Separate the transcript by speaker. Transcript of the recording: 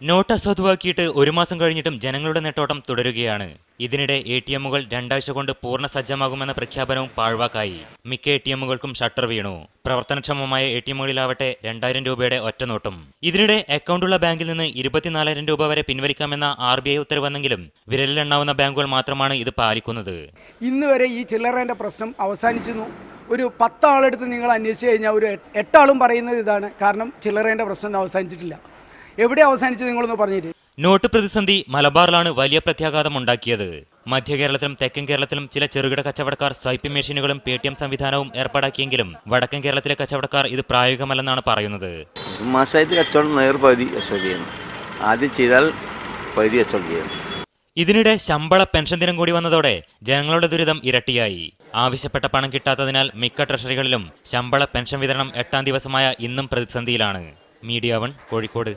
Speaker 1: Not അസാധുവാക്കിയിട്ട് ഒരു മാസം കഴിഞ്ഞിട്ടും ജനങ്ങളുടെ നെട്ടോട്ടം തുടരുകയാണ്. ഇതിനിടെ ATM-കൾ 2 ആഴ്ച കൊണ്ട് പൂർണ്ണ സജ്ജമാകുമെന്ന പ്രഖ്യാപനവും പാഴ്വാക്കായി. മിക്ക ATM-കൾക്കും ഷട്ടർ വീണു. പ്രവർത്തനക്ഷമമായ ATM-കളിലാവട്ടെ 2000 രൂപയുടെ ഒറ്റനോട്ടും. ഇതിനിടെ അക്കൗണ്ടുള്ള ബാങ്കിൽ നിന്ന് 24,000 രൂപ വരെ പിൻവലിക്കാമെന്ന RBI ഉത്തരവ് വന്നെങ്കിലും വിരലിലെണ്ണാവുന്ന ബാങ്കുകൾ മാത്രമാണ് ഇത് പാലിക്കുന്നത്.
Speaker 2: ഇന്ന് വരെ ഈ ചില്ലറേൻ്റെ പ്രശ്നം അവസാനിച്ചു. ഒരു 10 ആളെടുത്ത് നിങ്ങൾ അന്വേഷിച്ച് കഴിഞ്ഞാൽ ഒരു 8 ആളും പറയുന്നത് ഇതാണ്. കാരണം ചില്ലറേൻ്റെ പ്രശ്നം അവസാനിച്ചിട്ടില്ല. എവിടെ അവസാനിച്ചത് നിങ്ങളൊന്ന് പറഞ്ഞിട്ട്.
Speaker 1: നോട്ട് പ്രതിസന്ധി മലബാറിലാണ് വലിയ പ്രത്യാഘാതം ഉണ്ടാക്കിയത്. മധ്യ കേരളത്തിലും തെക്കൻ കേരളത്തിലും ചില ചെറുകിട കച്ചവടക്കാർ സ്വൈപ്പിംഗ് മെഷീനുകളും പേടിഎം സംവിധാനവും ഏർപ്പാടാക്കിയെങ്കിലും വടക്കൻ കേരളത്തിലെ കച്ചവടക്കാർ ഇത് പ്രായോഗികമല്ലെന്നാണ് പറയുന്നത്.
Speaker 3: മാസമായിട്ട് കച്ചവടം നേർപകുതി കച്ചവടം ചെയ്യുന്നു. ആദ്യം ചെയ്താൽ പകുതി കച്ചവടം ചെയ്യുന്നു.
Speaker 1: ഇതിനിടെ ശമ്പള പെൻഷൻ ദിനം കൂടി വന്നതോടെ ജനങ്ങളുടെ ദുരിതം ഇരട്ടിയായി. ആവശ്യപ്പെട്ട പണം കിട്ടാത്തതിനാൽ മിക്ക ട്രഷറികളിലും ശമ്പള പെൻഷൻ വിതരണം 8ാം ദിവസമായ ഇന്നും പ്രതിസന്ധിയിലാണ്. മീഡിയ 1 കോഴിക്കോട്.